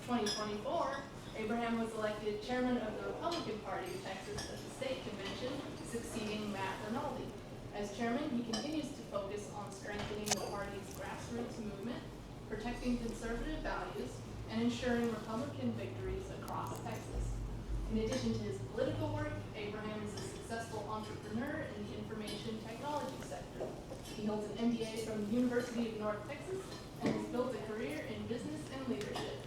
2024, Abraham was elected chairman of the Republican Party of Texas at the state convention, succeeding Matt Rinaldi. As chairman, he continues to focus on strengthening the party's grassroots movement, protecting conservative values, and ensuring Republican victories across Texas. In addition to his political work, Abraham is a successful entrepreneur in the information technology sector. He holds an MBA from the University of North Texas and has built a career in business and leadership.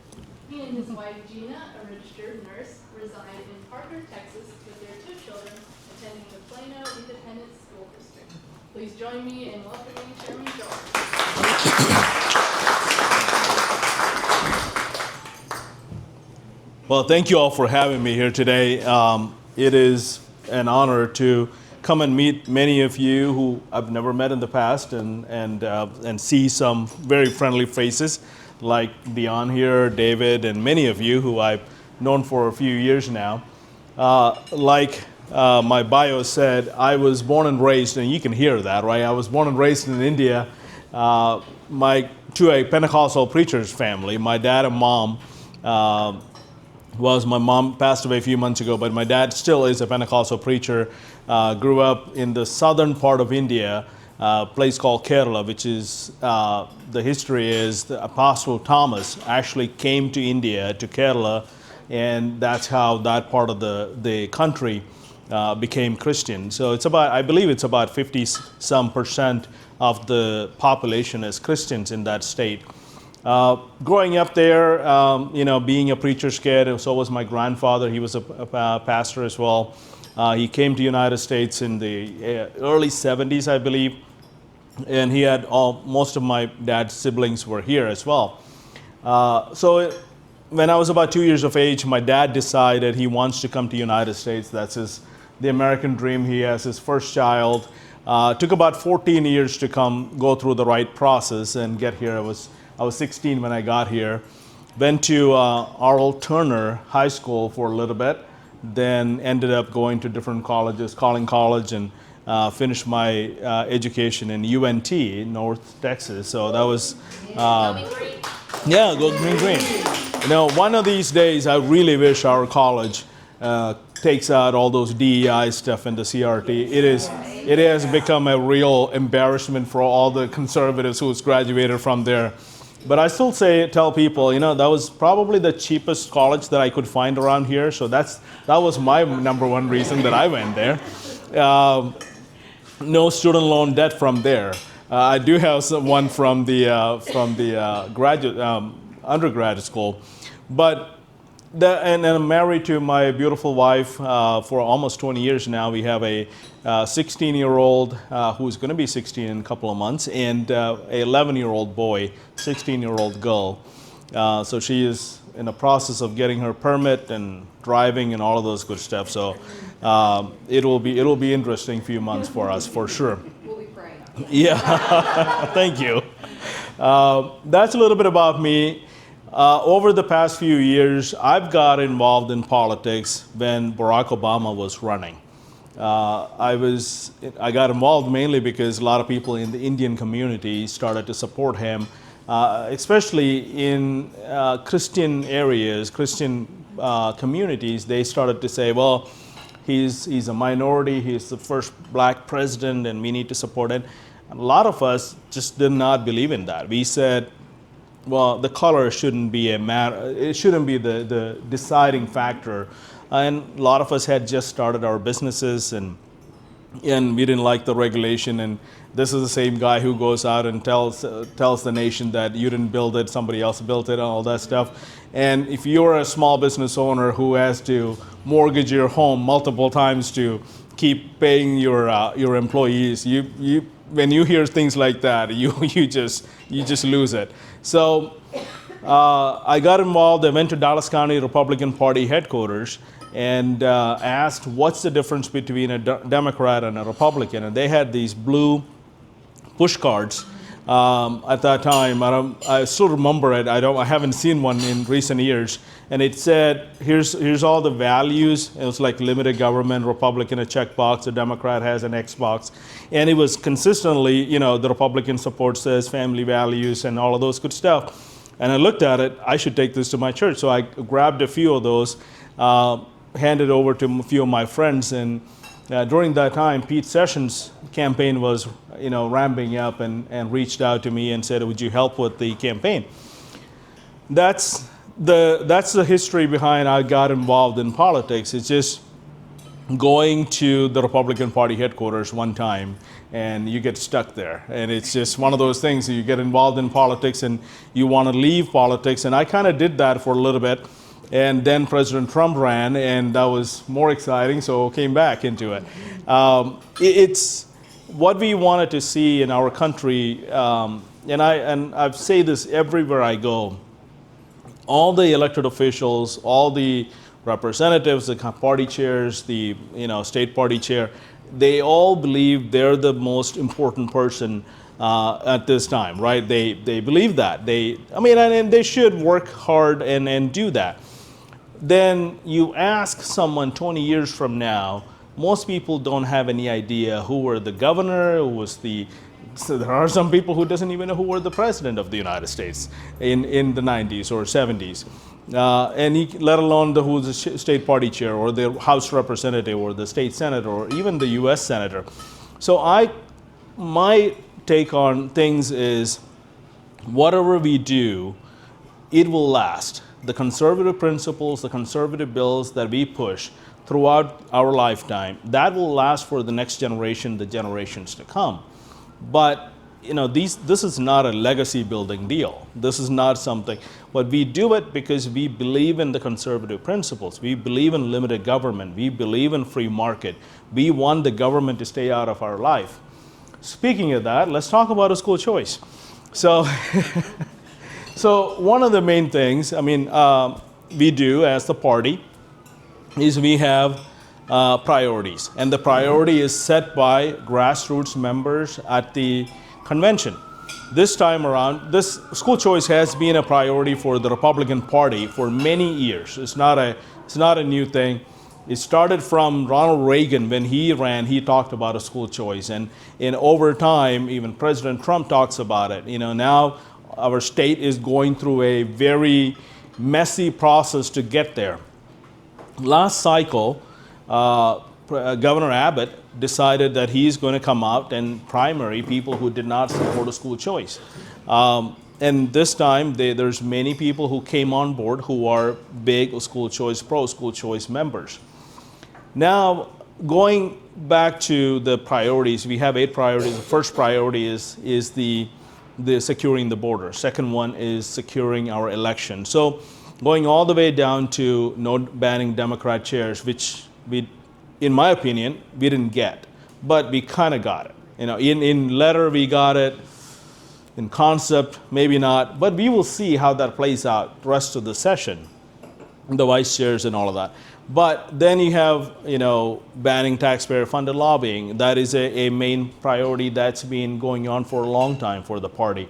He and his wife, Gina, a registered nurse, reside in Parker, Texas, with their 2 children attending the Plano Independent School District. Please join me in welcoming Chairman George. Well, thank you all for having me here today. It is an honor to come and meet many of you who I've never met in the past, and see some very friendly faces like Dion here, David, and many of you who I've known for a few years now. Like my bio said, I was born and raised, and you can hear that, right? I was born and raised in India to a Pentecostal preacher's family. My dad and mom my mom passed away a few months ago, but my dad still is a Pentecostal preacher. Grew up in the southern part of India, a place called Kerala, which is, the history is the Apostle Thomas actually came to India, to Kerala, and that's how that part of the country became Christian. So it's about, I believe it's about 50-some% of the population is Christians in that state. Growing up there, being a preacher's kid, so was my grandfather. He was a pastor as well. He came to the United States in the early 70s, I believe, and he had most of my dad's siblings were here as well. When I was about 2 years of age, my dad decided he wants to come to the United States. That's the American dream. He has his first child. Took about 14 years to go through the right process and get here. I was 16 when I got here. Went to R.L. Turner High School for a little bit, then ended up going to different colleges, Collin College, and finished my education in UNT, North Texas. So that was, go green. One of these days, I really wish our college takes out all those DEI stuff in the CRT. It has become a real embarrassment for all the conservatives who's graduated from there. But I still tell people, that was probably the cheapest college that I could find around here. So that was my number one reason that I went there. No student loan debt from there. I do have one from the undergraduate school, but and I'm married to my beautiful wife for almost 20 years now. We have a 16-year-old who's going to be 16 in a couple of months, and a 11-year-old boy, 16-year-old girl. So she is in the process of getting her permit and driving and all of those good stuff. So it'll be interesting few months for us for sure. We'll be praying. Yeah, thank you. That's a little bit about me. Over the past few years, I've got involved in politics when Barack Obama was running. I got involved mainly because a lot of people in the Indian community started to support him, especially in Christian areas, Christian communities. They started to say, well, he's a minority, he's the first black president, and we need to support it. And a lot of us just did not believe in that. We said, well, the color shouldn't be a matter. It shouldn't be the deciding factor. And a lot of us had just started our businesses, and we didn't like the regulation. And this is the same guy who goes out and tells the nation that you didn't build it, somebody else built it, and all that stuff. And if you're a small business owner who has to mortgage your home multiple times to keep paying your employees, when you hear things like that, you just lose it. So I got involved. I went to Dallas County Republican Party headquarters and asked what's the difference between a Democrat and a Republican. And they had these blue push cards at that time. I still remember it. I haven't seen one in recent years. And it said, here's all the values. It was like limited government, Republican a checkbox, the Democrat has an X box. And it was consistently, the Republican support says family values and all of those good stuff. And I looked at it, I should take this to my church. So I grabbed a few of those, handed over to a few of my friends. And during that time, Pete Sessions' campaign was, ramping up and reached out to me and said, would you help with the campaign? That's the history behind I got involved in politics. It's just going to the Republican Party headquarters one time and you get stuck there. And it's just one of those things, you get involved in politics and you want to leave politics. And I kind of did that for a little bit. And then President Trump ran, and that was more exciting, so came back into it. It's what we wanted to see in our country, and I say this everywhere I go. All the elected officials, all the representatives, the party chairs, the state party chair, they all believe they're the most important person at this time, right? They believe that. And they should work hard and do that. Then you ask someone 20 years from now, most people don't have any idea who were the governor, so there are some people who doesn't even know who were the president of the United States in the 90s or 70s. Let alone who was the state party chair or the House representative or the state senator or even the US senator. So my take on things is whatever we do, it will last. The conservative principles, the conservative bills that we push throughout our lifetime, that will last for the next generation, the generations to come. But this is not a legacy building deal. This is not something, but we do it because we believe in the conservative principles. We believe in limited government. We believe in free market. We want the government to stay out of our life. Speaking of that, let's talk about a school choice. So one of the main things, we do as the party is we have priorities. And the priority is set by grassroots members at the convention. This time around, this school choice has been a priority for the Republican Party for many years. It's not a new thing. It started from Ronald Reagan. When he ran, he talked about a school choice. And over time, even President Trump talks about it. Now our state is going through a very messy process to get there. Last cycle, Governor Abbott decided that he's going to come out and primary people who did not support a school choice. And this time, there's many people who came on board who are big school choice, pro school choice members. Now, going back to the priorities, we have 8 priorities. The first priority is the securing the border. Second one is securing our election. So going all the way down to no banning Democrat chairs, which in my opinion, we didn't get, but we kind of got it. In letter we got it, in concept maybe not, but we will see how that plays out the rest of the session, the vice chairs and all of that. But then you have, banning taxpayer-funded lobbying. That is a main priority that's been going on for a long time for the party.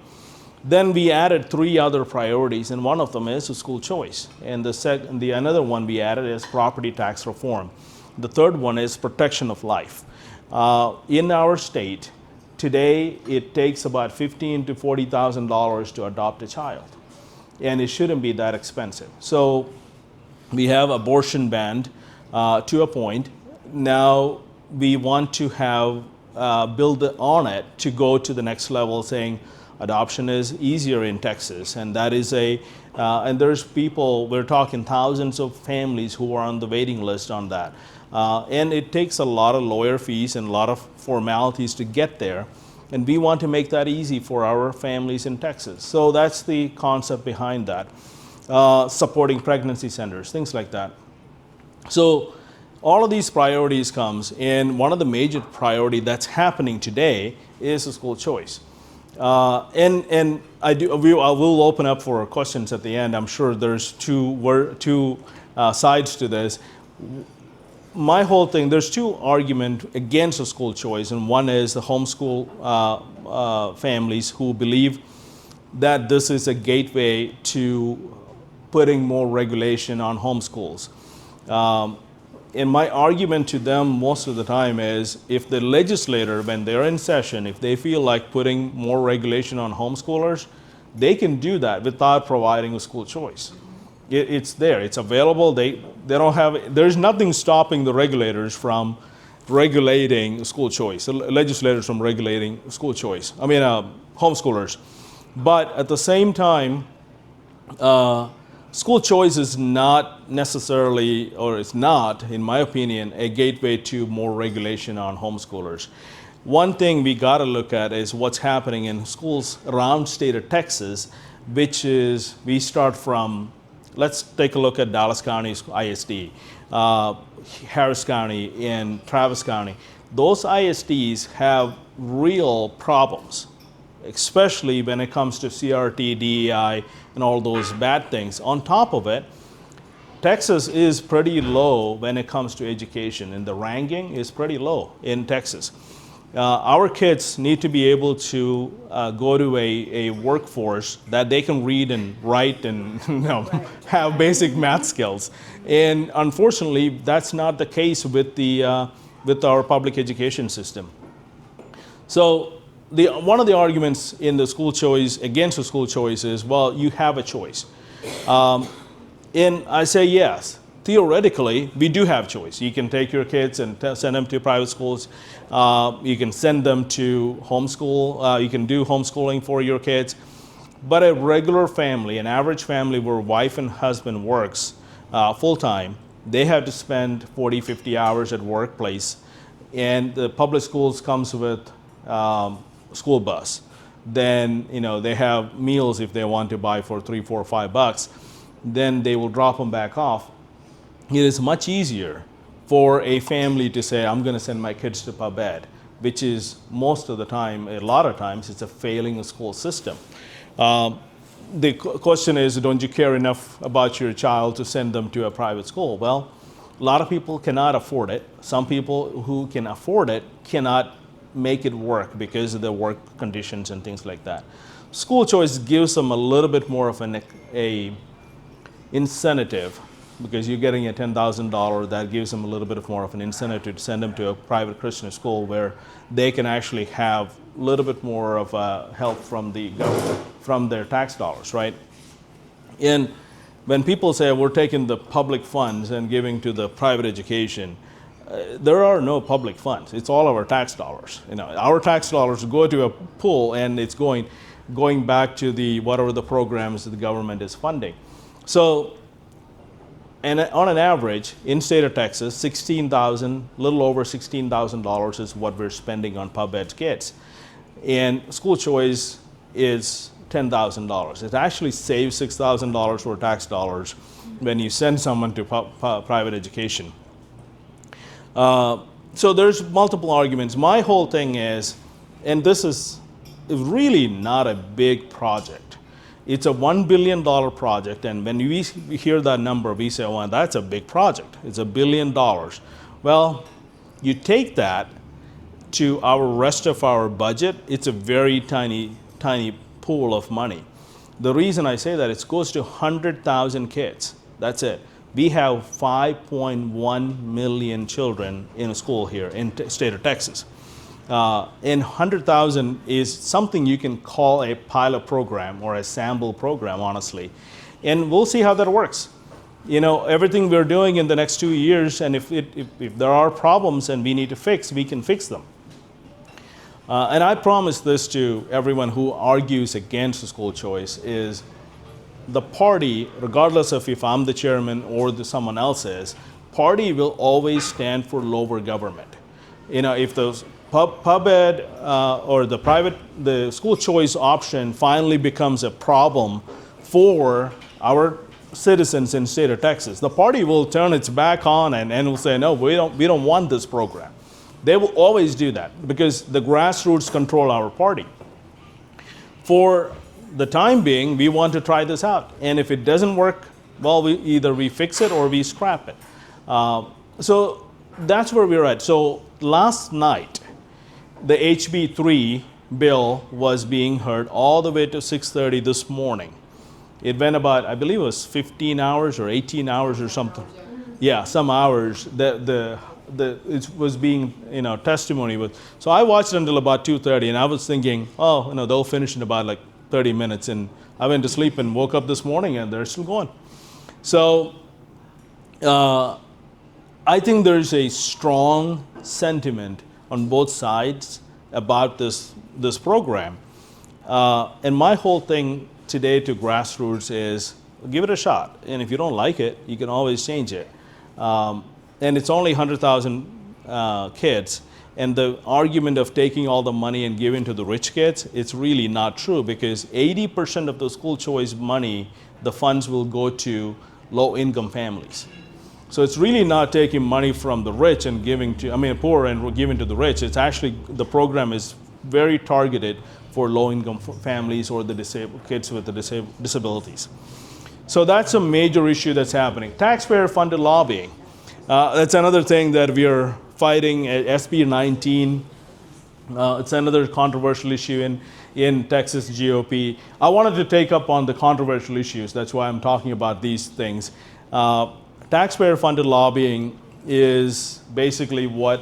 Then we added 3 other priorities, and one of them is school choice. And another one we added is property tax reform. The third one is protection of life. In our state, today it takes about $15,000 to $40,000 to adopt a child, and it shouldn't be that expensive. So we have abortion banned to a point. Now we want to have build on it to go to the next level, saying adoption is easier in Texas, and that is and there's people, we're talking thousands of families who are on the waiting list on that. And it takes a lot of lawyer fees and a lot of formalities to get there. And we want to make that easy for our families in Texas. So that's the concept behind that. Supporting pregnancy centers, things like that. So all of these priorities comes, and one of the major priority that's happening today is the school choice. And I will open up for questions at the end. I'm sure there's two sides to this. My whole thing, there's 2 arguments against a school choice, and one is the homeschool families who believe that this is a gateway to putting more regulation on homeschools. And my argument to them most of the time is, if the legislator, when they're in session, if they feel like putting more regulation on homeschoolers, they can do that without providing a school choice. It's there, it's available. They don't have. There's nothing stopping the regulators from regulating school choice. The legislators from regulating school choice. I mean, homeschoolers. But at the same time, school choice is not necessarily, or it's not, in my opinion, a gateway to more regulation on homeschoolers. One thing we got to look at is what's happening in schools around state of Texas, which is, we start from, let's take a look at Dallas County's ISD, Harris County, and Travis County. Those ISDs have real problems, especially when it comes to CRT, DEI, and all those bad things. On top of it, Texas is pretty low when it comes to education, and the ranking is pretty low in Texas. Our kids need to be able to go to a workforce that they can read and write and have basic math skills. And unfortunately, that's not the case with our public education system. So one of the arguments in the school choice, against the school choice, is, well, you have a choice. And I say yes. Theoretically, we do have choice. You can take your kids and send them to private schools. You can send them to homeschool. You can do homeschooling for your kids. But a regular family, an average family where wife and husband works full-time, they have to spend 40, 50 hours at workplace. And the public schools comes with school bus. Then they have meals if they want to buy for $3, $4, $5. Then they will drop them back off. It is much easier for a family to say, I'm going to send my kids to pub ed, which is most of the time, a lot of times, it's a failing school system. The question is, don't you care enough about your child to send them to a private school? Well, a lot of people cannot afford it. Some people who can afford it cannot make it work because of the work conditions and things like that. School choice gives them a little bit more of an incentive, because you're getting a $10,000, that gives them a little bit more of an incentive to send them to a private Christian school where they can actually have a little bit more of help from the government, from their tax dollars, right? And when people say we're taking the public funds and giving to the private education, there are no public funds. It's all our tax dollars. Our tax dollars go to a pool, and it's going back to whatever the programs that the government is funding. So, and on an average, in state of Texas, little over $16,000 is what we're spending on pub ed kids. And school choice is $10,000. It actually saves $6,000 for tax dollars when you send someone to private education. So there's multiple arguments. My whole thing is, and this is really not a big project. It's a $1 billion project, and when we hear that number, we say, well, that's a big project. It's $1 billion. Well, you take that to our rest of our budget, it's a very tiny pool of money. The reason I say that, it goes to 100,000 kids. That's it. We have 5.1 million children in a school here in the state of Texas. And 100,000 is something you can call a pilot program or a sample program, honestly. And we'll see how that works. Everything we're doing in the next 2 years, and if there are problems and we need to fix, we can fix them. And I promise this to everyone who argues against the school choice, is the party, regardless of if I'm the chairman or someone else is, party will always stand for lower government. If those pub ed or the school choice option finally becomes a problem for our citizens in the state of Texas, the party will turn its back on and will say, no, we don't want this program. They will always do that because the grassroots control our party. For the time being, we want to try this out, and if it doesn't work, well, either we fix it or we scrap it. So that's where we're at. So last night, the HB 3 bill was being heard all the way to 6:30 this morning. It went about, I believe it was 15 hours or 18 hours or something. Yeah, some hours. It was being, testimony with. So I watched it until about 2:30, and I was thinking, they'll finish in about like 30 minutes, and I went to sleep and woke up this morning and they're still going. So I think there's a strong sentiment on both sides about this program. And my whole thing today to grassroots is give it a shot. And if you don't like it, you can always change it. And it's only 100,000 kids. And the argument of taking all the money and giving to the rich kids, it's really not true, because 80% of the school choice money, the funds will go to low-income families. So it's really not taking money from the rich and giving to, poor and giving to the rich. It's actually, the program is very targeted for low-income families or the disabled kids with the disabilities. So that's a major issue that's happening. Taxpayer-funded lobbying. That's another thing that we are fighting at SB 19. It's another controversial issue in Texas GOP. I wanted to take up on the controversial issues. That's why I'm talking about these things. Taxpayer-funded lobbying is basically what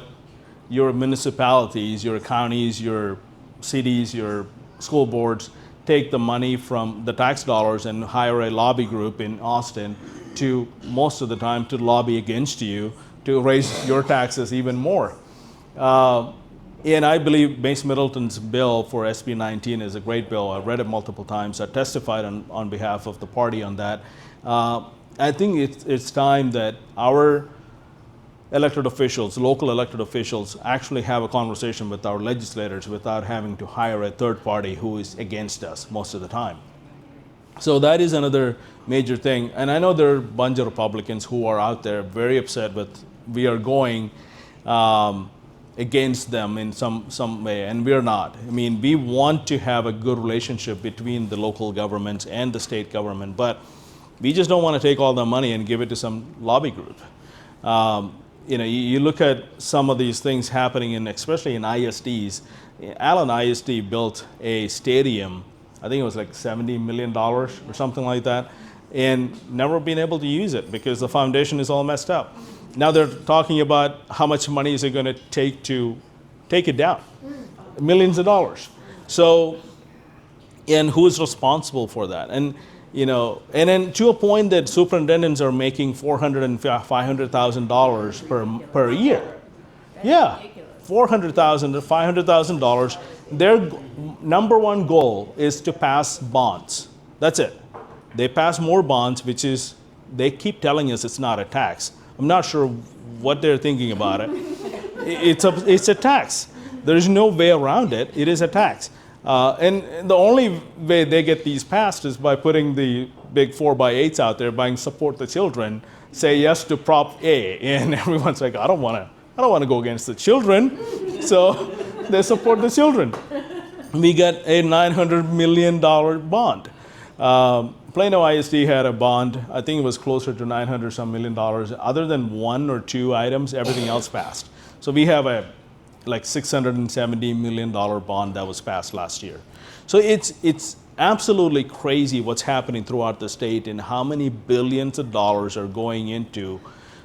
your municipalities, your counties, your cities, your school boards take the money from the tax dollars and hire a lobby group in Austin to, most of the time, to lobby against you to raise your taxes even more. And I believe Mace Middleton's bill for SB 19 is a great bill. I read it multiple times. I testified on behalf of the party on that. I think it's time that our elected officials, local elected officials, actually have a conversation with our legislators without having to hire a third party who is against us most of the time. So that is another major thing. And I know there are a bunch of Republicans who are out there very upset with we are going against them in some way, and we're not. We want to have a good relationship between the local governments and the state government, but we just don't want to take all the money and give it to some lobby group. You look at some of these things happening especially in ISDs. Allen ISD built a stadium, I think it was like $70 million or something like that, and never been able to use it because the foundation is all messed up. Now they're talking about how much money is it going to take it down? Millions of dollars. So, and who is responsible for that? And then to a point that superintendents are making $400,000 and $500,000 per year. Yeah, $400,000 to $500,000. Their number one goal is to pass bonds. That's it. They pass more bonds, which is, they keep telling us it's not a tax. I'm not sure what they're thinking about it. It's a tax. There's no way around it. It is a tax. And the only way they get these passed is by putting the big 4x8s out there, buying support the children, say yes to Prop A, and everyone's like, I don't want to go against the children, so they support the children. We got a $900 million bond. Plano ISD had a bond, I think it was closer to $900 some million. Other than one or two items, everything else passed. So we have a like $670 million bond that was passed last year. So it's absolutely crazy what's happening throughout the state and how many billions of dollars are going into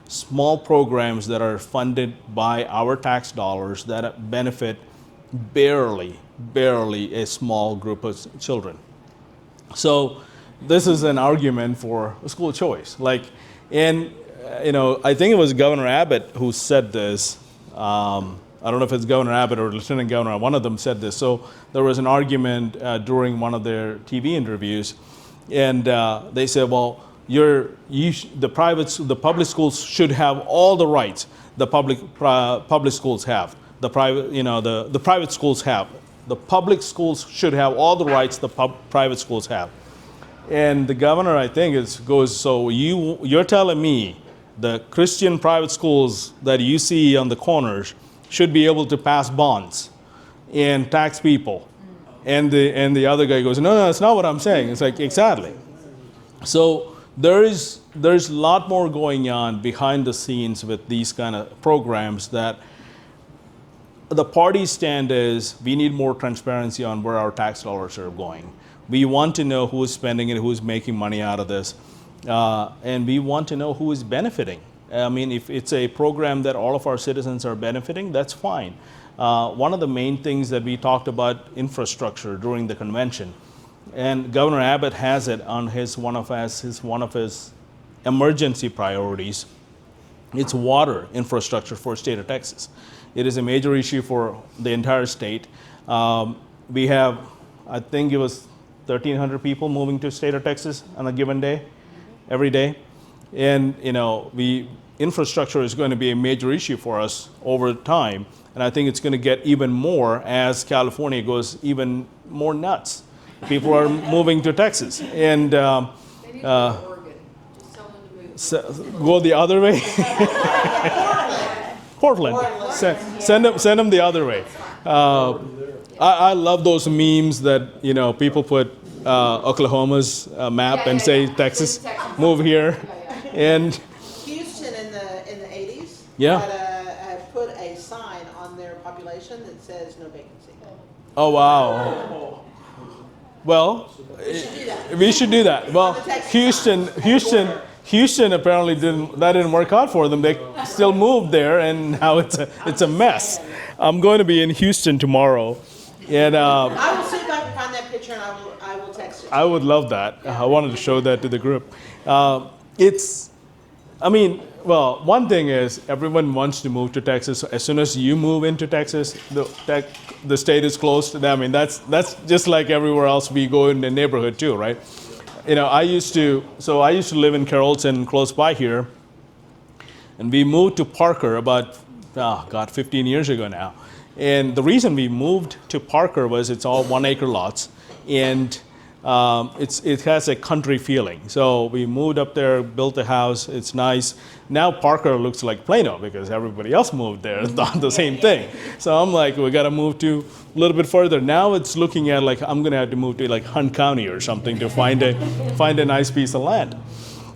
small programs that are funded by our tax dollars that benefit barely a small group of children. So this is an argument for school choice. I think it was Governor Abbott who said this. I don't know if it's Governor Abbott or Lieutenant Governor, one of them said this. So there was an argument during one of their TV interviews, and they said, well, the public schools should have all the rights the public schools have. The private schools have. The public schools should have all the rights the private schools have. And the governor, I think, goes, so you're telling me the Christian private schools that you see on the corners should be able to pass bonds and tax people. And the other guy goes, no, that's not what I'm saying. It's like, exactly. So there's a lot more going on behind the scenes with these kind of programs that the party's stand is we need more transparency on where our tax dollars are going. We want to know who is spending it, who is making money out of this, and we want to know who is benefiting. If it's a program that all of our citizens are benefiting, that's fine. One of the main things that we talked about infrastructure during the convention, and Governor Abbott has it on one of his emergency priorities. It's water infrastructure for the state of Texas. It is a major issue for the entire state. We have, I think it was 1,300 people moving to the state of Texas on a given day, every day. And infrastructure is going to be a major issue for us over time. And I think it's going to get even more as California goes even more nuts. People are moving to Texas. And They need to go to Oregon. Just tell them to move. go the other way. Portland. Send them the other way. I love those memes that people put Oklahoma's map and say Texas, move here, and Houston in the 80s Yeah. had put a sign on their population that says no vacancy. oh wow. Well, we should do that. Well, Houston apparently didn't work out for them. They still moved there, and now it's a mess. I'm going to be in Houston tomorrow, and I will see if I can find that picture and I will text it. I would love that. I wanted to show that to the group. One thing is everyone wants to move to Texas. As soon as you move into Texas, the state is closed. I mean, that's just like everywhere else we go in the neighborhood too, right? I used to live in Carrollton, close by here, and we moved to Parker about 15 years ago now. And the reason we moved to Parker was it's all 1 acre lots, and it has a country feeling. So we moved up there, built a house. It's nice. Now Parker looks like Plano because everybody else moved there, thought the same thing. So I'm like, we got to move to a little bit further. Now it's looking at like I'm going to have to move to like Hunt County or something to find a nice piece of land.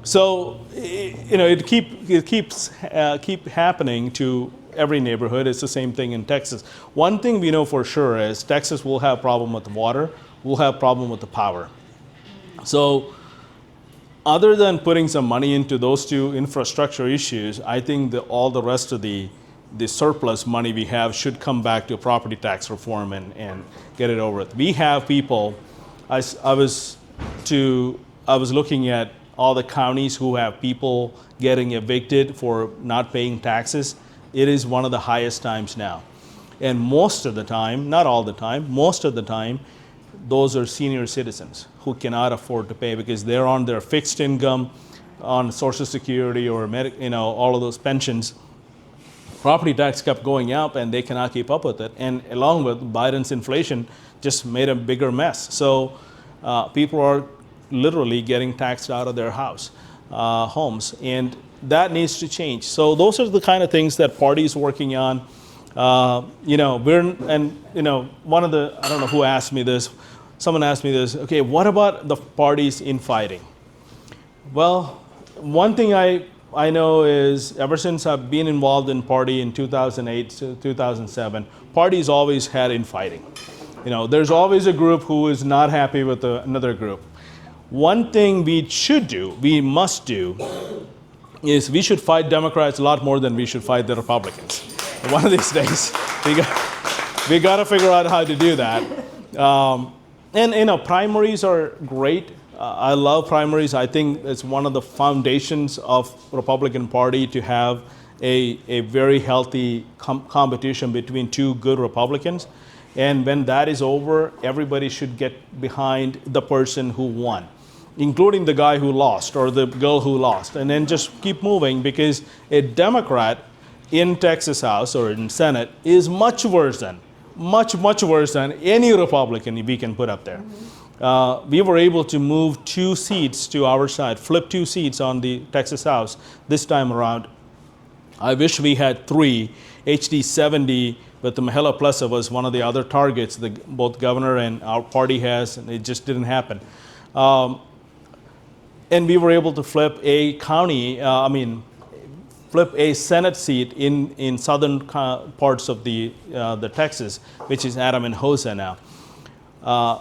So it keep happening to every neighborhood. It's the same thing in Texas. One thing we know for sure is Texas will have problem with the water. We'll have problem with the power. So other than putting some money into those two infrastructure issues, I think all the rest of the surplus money we have should come back to property tax reform and get it over with. We have people, I was looking at all the counties who have people getting evicted for not paying taxes. It is one of the highest times now. And most of the time, not all the time, most of the time, those are senior citizens who cannot afford to pay because they're on their fixed income, on Social Security or all of those pensions. Property tax kept going up and they cannot keep up with it. And along with Biden's inflation just made a bigger mess. So people are literally getting taxed out of their homes. And that needs to change. So those are the kind of things that party is working on. One of the, I don't know who asked me this, someone asked me this, okay, what about the parties infighting? Well, one thing I know is ever since I've been involved in party in 2008 to 2007, parties always had infighting. There's always a group who is not happy with another group. One thing we must do, is we should fight Democrats a lot more than we should fight the Republicans. One of these days, we got to figure out how to do that. Primaries are great. I love primaries. I think it's one of the foundations of Republican Party to have a very healthy competition between two good Republicans. And when that is over, everybody should get behind the person who won, including the guy who lost or the girl who lost, and then just keep moving because a Democrat in Texas House or in Senate is much worse than any Republican we can put up there. We were able to move 2 seats to our side, flip 2 seats on the Texas House this time around. I wish we had 3. HD 70, but the Mahela Plessa was one of the other targets that both governor and our party has, and it just didn't happen. And we were able to flip a Senate seat in southern parts of the Texas, which is Adam and Hosa now.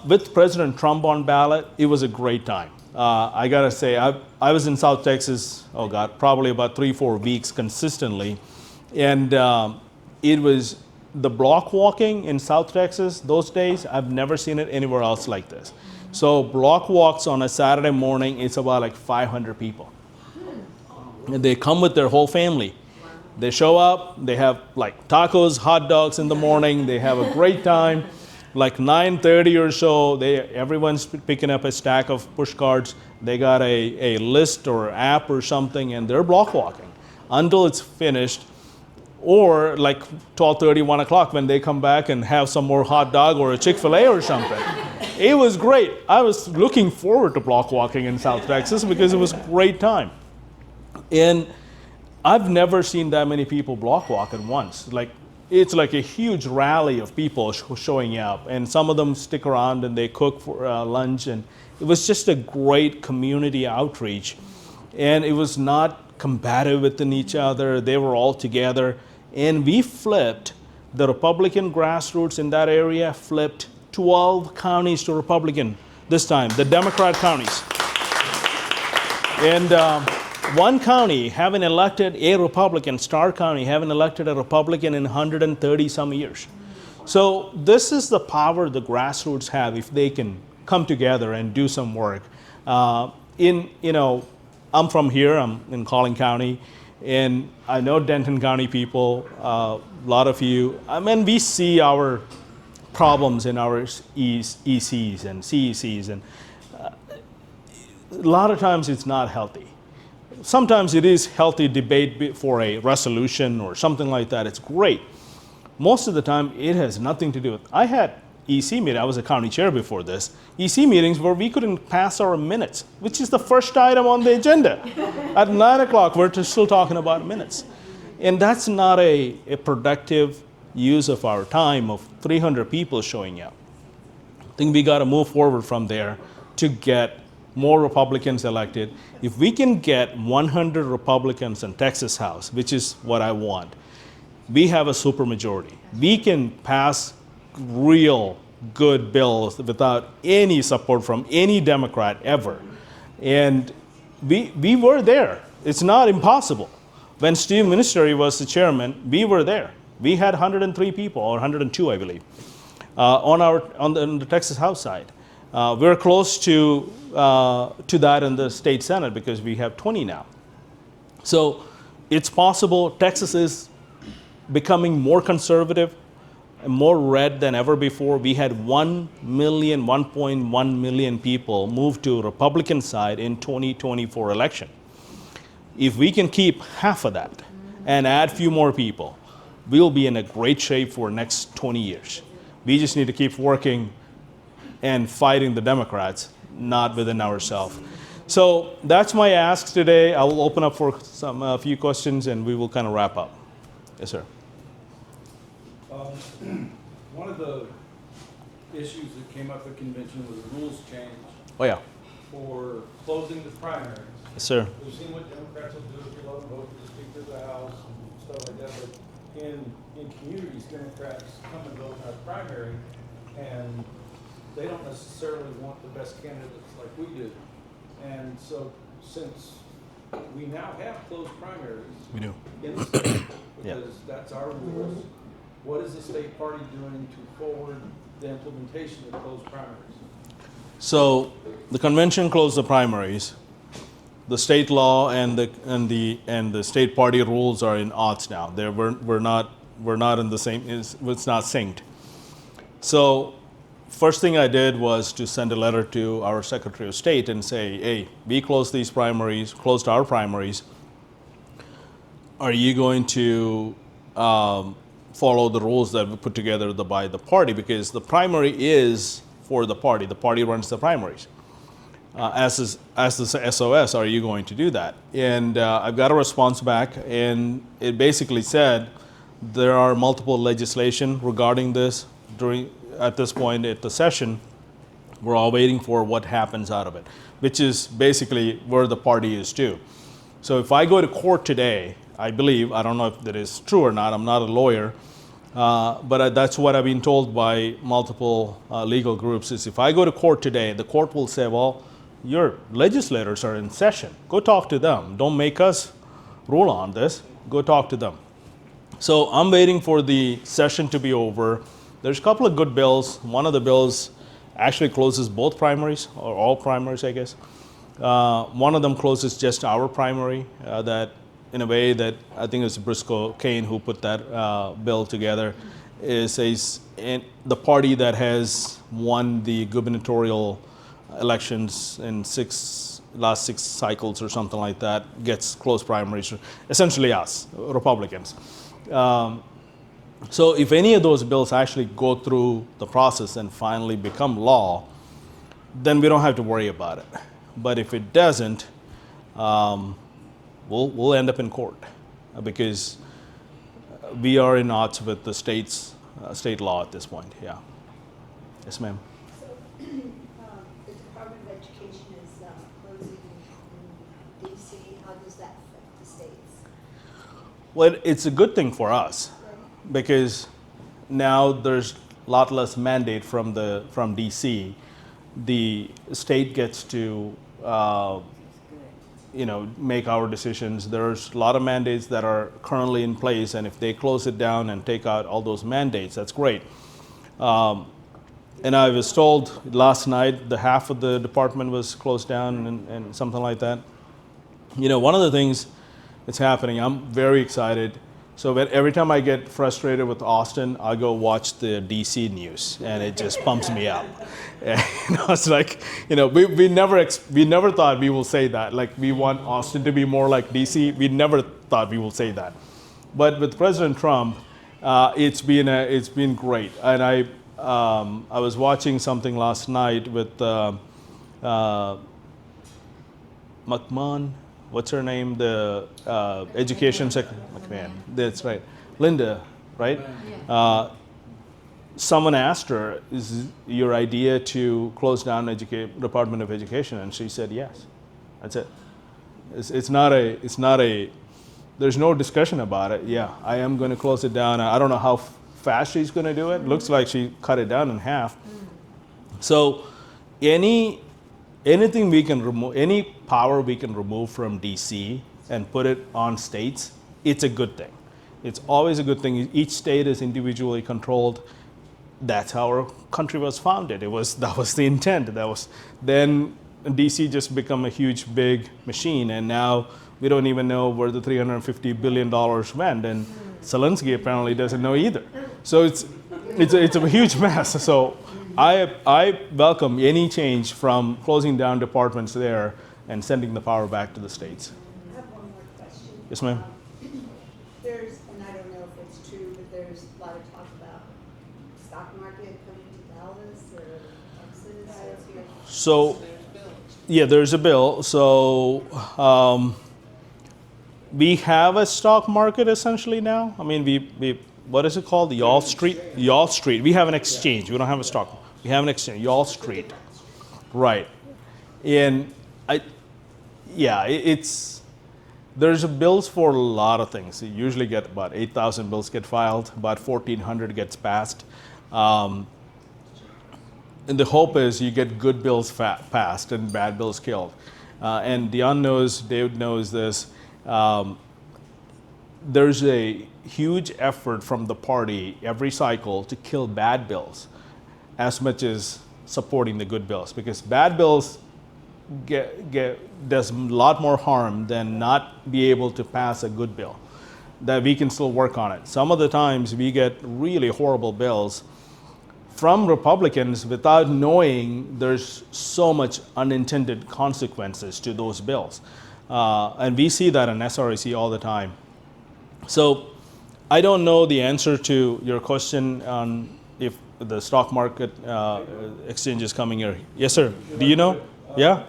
With President Trump on ballot, it was a great time. I gotta say, I was in South Texas, probably about 3-4 weeks consistently. And it was the block walking in South Texas those days, I've never seen it anywhere else like this. So block walks on a Saturday morning, it's about like 500 people. And they come with their whole family. They show up, they have like tacos, hot dogs in the morning, they have a great time. Like 9:30 or so, everyone's picking up a stack of push cards. They got a list or app or something, and they're block walking until it's finished. Or like 12:30, 1 o'clock when they come back and have some more hot dog or a Chick-fil-A or something. It was great. I was looking forward to block walking in South Texas because it was a great time. And I've never seen that many people block walk at once. Like, it's like a huge rally of people showing up, and some of them stick around and they cook for lunch, and it was just a great community outreach. And it was not combative within each other. They were all together, and we flipped the Republican grassroots in that area, flipped 12 counties to Republican this time, the Democrat counties. And one county having elected a Republican, Starr County having elected a Republican in 130 some years. So this is the power the grassroots have if they can come together and do some work. I'm from here, I'm in Collin County, and I know Denton County people, a lot of you, we see our problems in our ECs and CECs, and a lot of times it's not healthy. Sometimes it is healthy debate for a resolution or something like that. It's great. Most of the time, it has nothing to do with. I had EC meeting. I was a county chair before this. EC meetings where we couldn't pass our minutes, which is the first item on the agenda. At 9 o'clock, we're still talking about minutes, and that's not a productive use of our time of 300 people showing up. I think we got to move forward from there to get more Republicans elected. If we can get 100 Republicans in Texas House, which is what I want, we have a supermajority. We can pass real good bills without any support from any Democrat ever. And we were there. It's not impossible. When Steve Ministeri was the chairman, we were there. We had 103 people, or 102, I believe, on the Texas House side. We're close to that in the state Senate because we have 20 now. So it's possible. Texas is becoming more conservative and more red than ever before. We had 1.1 million people move to Republican side in 2024 election. If we can keep half of that and add a few more people, we'll be in a great shape for next 20 years. We just need to keep working and fighting the Democrats, not within ourselves. So that's my ask today. I will open up for a few questions, and we will kind of wrap up. Yes, sir. One of the issues that came up at convention was a rules change Oh, yeah. for closing the primaries. Yes, sir. We've seen what Democrats will do if you let them vote for the Speaker of the House and stuff like that, but in communities, Democrats come and vote in our primary, and they don't necessarily want the best candidates like we do. And so since we now have closed primaries We do. in the state, Yeah. because that's our rules, what is the state party doing to forward the implementation of closed primaries? So the convention closed the primaries. The state law and the state party rules are in odds now. We're not in the same. It's not synced. So first thing I did was to send a letter to our Secretary of State and say, hey, we closed these primaries, closed our primaries. Are you going to follow the rules that we put together by the party? Because the primary is for the party. The party runs the primaries. As the SOS, are you going to do that? And I've got a response back, and it basically said there are multiple legislation regarding this at this point at the session. We're all waiting for what happens out of it, which is basically where the party is too. So if I go to court today, I believe, I don't know if that is true or not, I'm not a lawyer, but that's what I've been told by multiple legal groups, is if I go to court today, the court will say, well, your legislators are in session. Go talk to them. Don't make us rule on this. Go talk to them. So I'm waiting for the session to be over. There's a couple of good bills. One of the bills actually closes both primaries, or all primaries, I guess. One of them closes just our primary, that in a way that I think it was Briscoe Kane who put that bill together, is the party that has won the gubernatorial elections in last six cycles or something like that gets closed primaries, essentially us, Republicans. So if any of those bills actually go through the process and finally become law, then we don't have to worry about it. But if it doesn't, we'll end up in court because we are in odds with the state law at this point. Yeah. Yes, ma'am. So, the Department of Education is closing in DC. How does that affect the states? Well, it's a good thing for us Right. because now there's a lot less mandate from DC. The state gets to make our decisions. There's a lot of mandates that are currently in place, and if they close it down and take out all those mandates, that's great. And I was told last night the half of the department was closed down and something like that. One of the things that's happening, I'm very excited. So every time I get frustrated with Austin, I go watch the DC news, and it just pumps me up. And it's like, we never thought we will say that. Like, we want Austin to be more like DC. We never thought we will say that. But with President Trump, it's been great. And I was watching something last night with McMahon. What's her name? The education secretary. McMahon. That's right. Linda, right? Someone asked her, "Is your idea to close down Department of Education?" And she said, "Yes." That's it. It's not a. There's no discussion about it. Yeah, I am going to close it down. I don't know how fast she's going to do it. Looks like she cut it down in half. So, anything we can remove, any power we can remove from DC and put it on states, it's a good thing. It's always a good thing. Each state is individually controlled. That's how our country was founded. That was the intent. Then DC just become a huge, big machine, and now we don't even know where the $350 billion went, and Zelensky apparently doesn't know either. So it's a huge mess. So I welcome any change from closing down departments there and sending the power back to the states. I have one more question. Yes, ma'am. There's, and I don't know if it's true, but there's a lot of talk about stock market coming to Dallas or Texas. So, yeah, there's a bill. So we have a stock market essentially now. I mean, we what is it called? The Y'all Street. We have an exchange. We don't have a stock. We have an exchange. Y'all Street. Right. And there's bills for a lot of things. You usually get about 8,000 bills get filed. About 1,400 gets passed. And the hope is you get good bills passed and bad bills killed. And Dion knows, David knows this. There's a huge effort from the party every cycle to kill bad bills as much as supporting the good bills, because bad bills does a lot more harm than not be able to pass a good bill, that we can still work on it. Some of the times we get really horrible bills from Republicans without knowing there's so much unintended consequences to those bills. And we see that in SREC all the time. So I don't know the answer to your question on if the stock market exchange is coming here. Yes, sir. Do you know? Yeah?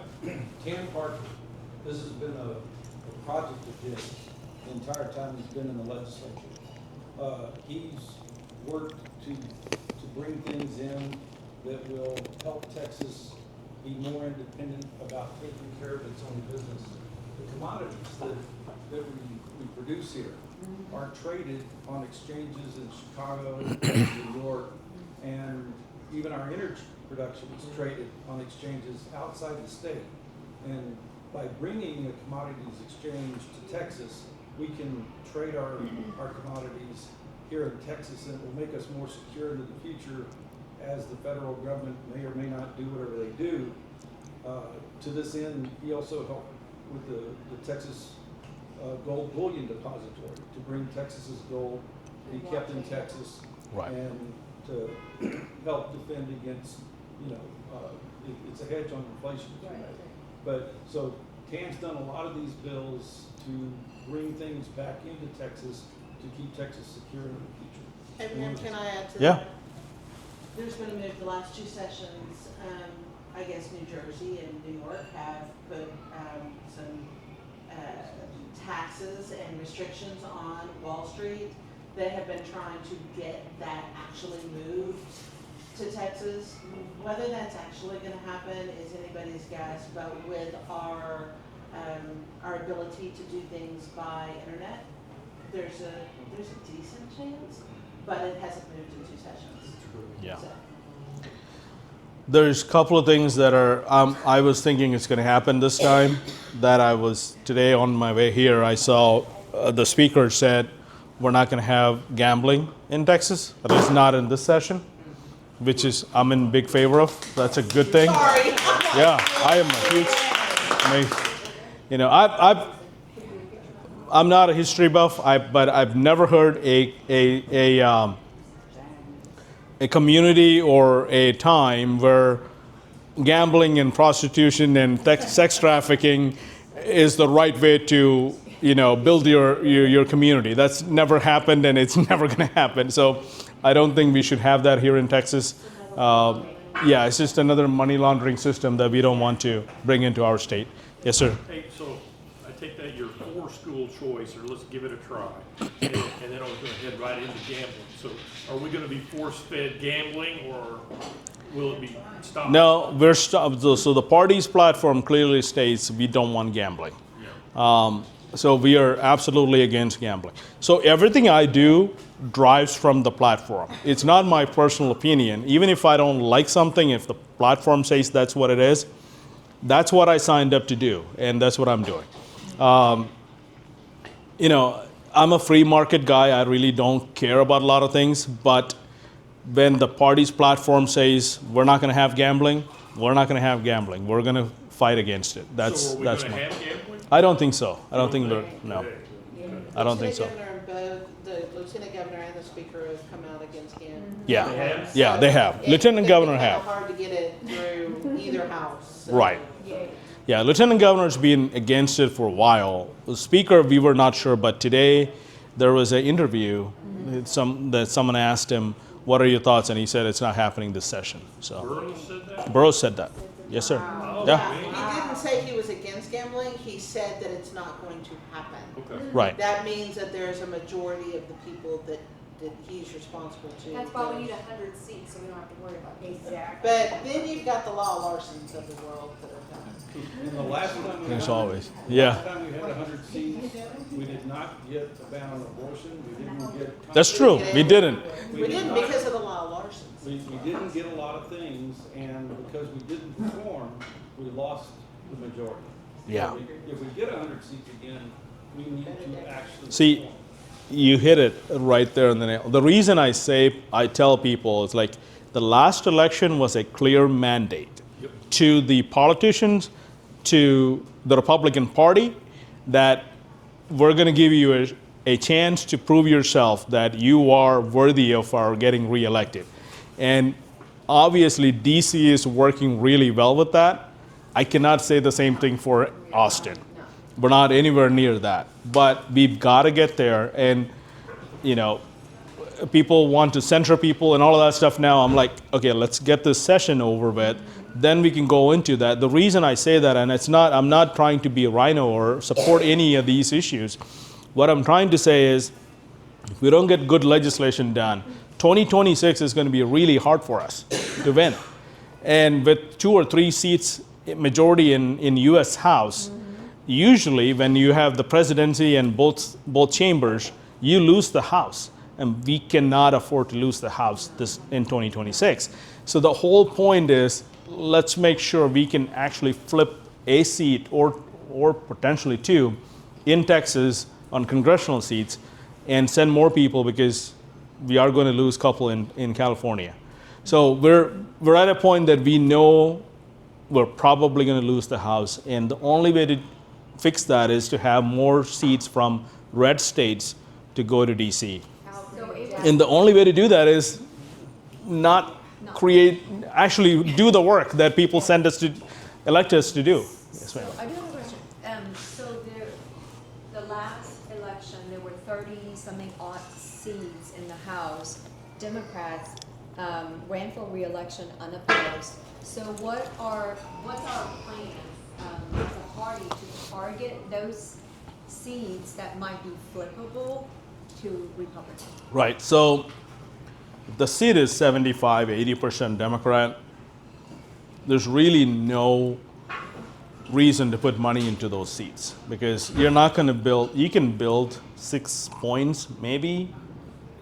Ken Parker, this has been a project of his the entire time he's been in the legislature. He's worked to bring things in that will help Texas be more independent about taking care of its own business. The commodities that we produce here are traded on exchanges in Chicago, New York, and even our energy production is traded on exchanges outside the state. And by bringing a commodities exchange to Texas, we can trade our commodities here in Texas, and it will make us more secure into the future as the federal government may or may not do whatever they do, to this end, he also helped with the Texas gold bullion depository to bring Texas's gold be kept in Texas. Right. And to help defend against, it's a hedge on inflation. Right. But, so Tam's done a lot of these bills to bring things back into Texas to keep Texas secure in the future. Abraham, can I add to Yeah. that? There's been a move the last 2 sessions. I guess New Jersey and New York have put some taxes and restrictions on Wall Street. They have been trying to get that actually moved to Texas. Whether that's actually going to happen is anybody's guess, but with our ability to do things by internet, there's a decent chance, but it hasn't moved in 2 sessions. Yeah. So. There's a couple of things that are, I was thinking it's going to happen this time, that I was, today on my way here, I saw the speaker said, we're not going to have gambling in Texas, at least not in this session, which is, I'm in big favor of. That's a good thing. Sorry. Yeah, I am a huge, I'm not a history buff, but I've never heard a community or a time where gambling and prostitution and sex trafficking is the right way to, build your community. That's never happened, and it's never going to happen. So I don't think we should have that here in Texas. Yeah, it's just another money laundering system that we don't want to bring into our state. Yes, sir. Hey, so I take that you're for school choice, or let's give it a try, and then I was going to head right into gambling. So, are we going to be force-fed gambling, or will it be stopped? No, we're stopped. So the party's platform clearly states we don't want gambling. So we are absolutely against gambling. So everything I do drives from the platform. It's not my personal opinion. Even if I don't like something, if the platform says that's what it is, that's what I signed up to do, and that's what I'm doing. I'm a free market guy. I really don't care about a lot of things, but when the party's platform says we're not going to have gambling, we're not going to have gambling. We're going to fight against it. So are we going to my. have gambling? I don't think so. I don't think we're no. I don't think so. The lieutenant governor and the speaker have come out against gambling. Yeah, They have? yeah, they have. Lieutenant governor have. It's hard to get it through either house. So. Right. Yeah, Lieutenant Governor's been against it for a while. The Speaker, we were not sure, but today there was an interview that someone asked him, "What are your thoughts?" And he said it's not happening this session. So Burroughs said that? Burroughs said that. Yes, sir. Oh, Yeah. man. He didn't say he was against gambling. He said that it's not going to happen. Okay. Right. That means that there's a majority of the people that he's responsible to. That's why we need 100 seats, so we don't have to worry about it. Exactly. But then you've got the law Larsons of the world that are coming. And the last time we There's had, always. last Yeah. time we had 100 seats, we did not get a ban on abortion. We didn't get. That's true. We didn't. We didn't because of the law Larsons. We didn't get a lot of things, and because we didn't perform, we lost the majority. Yeah. So if we get 100 seats again, we need to actually. See, perform. you hit it right there in the nail. The reason I tell people is like the last election was a clear mandate to the politicians, to the Republican Party, that we're going to give you a chance to prove yourself that you are worthy of our getting reelected. And obviously, DC is working really well with that. I cannot say the same thing for Austin. We're not anywhere near that. But we've got to get there. And, people want to censor people and all of that stuff now. I'm like, okay, let's get this session over with. Then we can go into that. The reason I say that, and I'm not trying to be a rhino or support any of these issues. What I'm trying to say is, if we don't get good legislation done, 2026 is going to be really hard for us to win. And with 2 or 3 seats majority in U.S. House, usually when you have the presidency and both chambers, you lose the House. And we cannot afford to lose the House in 2026. So the whole point is, let's make sure we can actually flip a seat or potentially 2 in Texas on congressional seats and send more people, because we are going to lose a couple in California. So we're at a point that we know we're probably going to lose the House, and the only way to fix that is to have more seats from red states to go to DC. And the only way to do that is not actually do the work that people send us to, elect us to do. Yes, ma'am. I do have a question. So the last election, there were 30-something odd seats in the House. Democrats ran for re-election unopposed. So what's our plan as a party to target those seats that might be flippable to Republicans? Right. So the seat is 75, 80% Democrat. There's really no reason to put money into those seats because you're not going to build, you can build 6 points maybe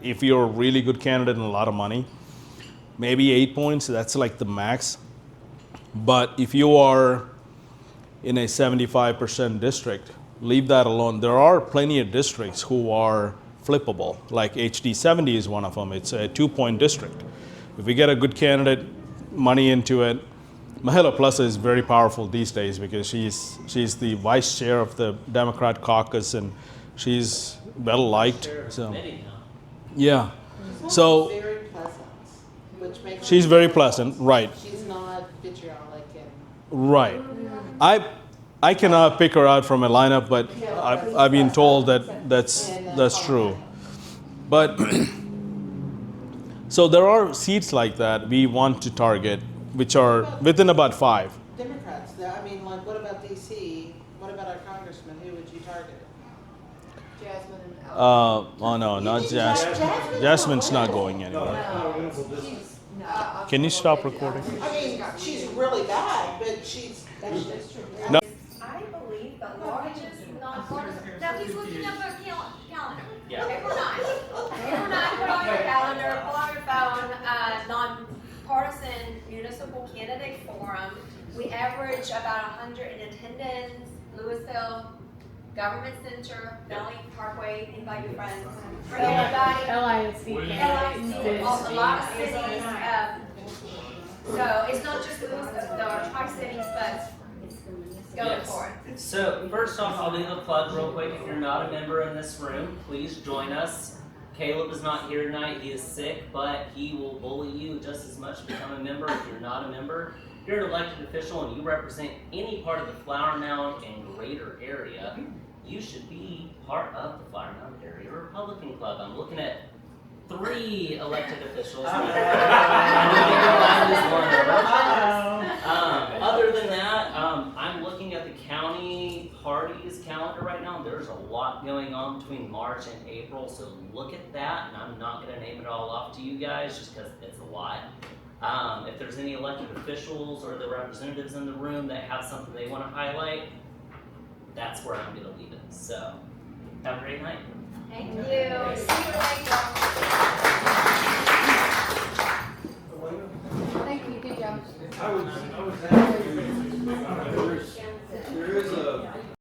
if you're a really good candidate and a lot of money. Maybe 8 points, that's like the max. But if you are in a 75% district, leave that alone. There are plenty of districts who are flippable, like HD 70 is one of them. It's a 2-point district. If we get a good candidate, money into it, Mahela Plus is very powerful these days because she's the vice chair of the Democrat caucus and she's well liked. So yeah, so Very pleasant, which makes. she's very pleasant, right? She's not vitriolic and. Right. I cannot pick her out from a lineup, but I've been told that that's true. But so there are seats like that we want to target, which are within about 5. Democrats, I mean, like, what about DC? What about our congressman? Who would you target? Jasmine and Al. Oh no, not Jasmine. Jasmine's not going anywhere. Can you stop recording? I mean, she's really bad, but she's. No. I believe the largest nonpartisan. Now he's looking up a calendar. Yeah. Okay, we're not. We're not. Put on your calendar. Pull on your phone. Nonpartisan municipal candidate forum. We average about 100 in attendance. Louisville, Government Center, Valley Parkway. Invite your friends. Bring everybody. LIC. A lot of cities. So it's not just Louisville. There are tri-cities, but. Go for it. So first off, I'll do the plug real quick. If you're not a member in this room, please join us. Caleb is not here tonight. He is sick, but he will bully you just as much to become a member if you're not a member. If you're an elected official and you represent any part of the Flower Mound and greater area, you should be part of the Flower Mound Area Republican Club. I'm looking at 3 elected officials. Other than that, I'm looking at the county parties calendar right now. There's a lot going on between March and April, so look at that, and I'm not going to name it all off to you guys just because it's a lot. If there's any elected officials or the representatives in the room that have something they want to highlight, that's where I'm going to leave it. So, have a great night. Thank you. See you later.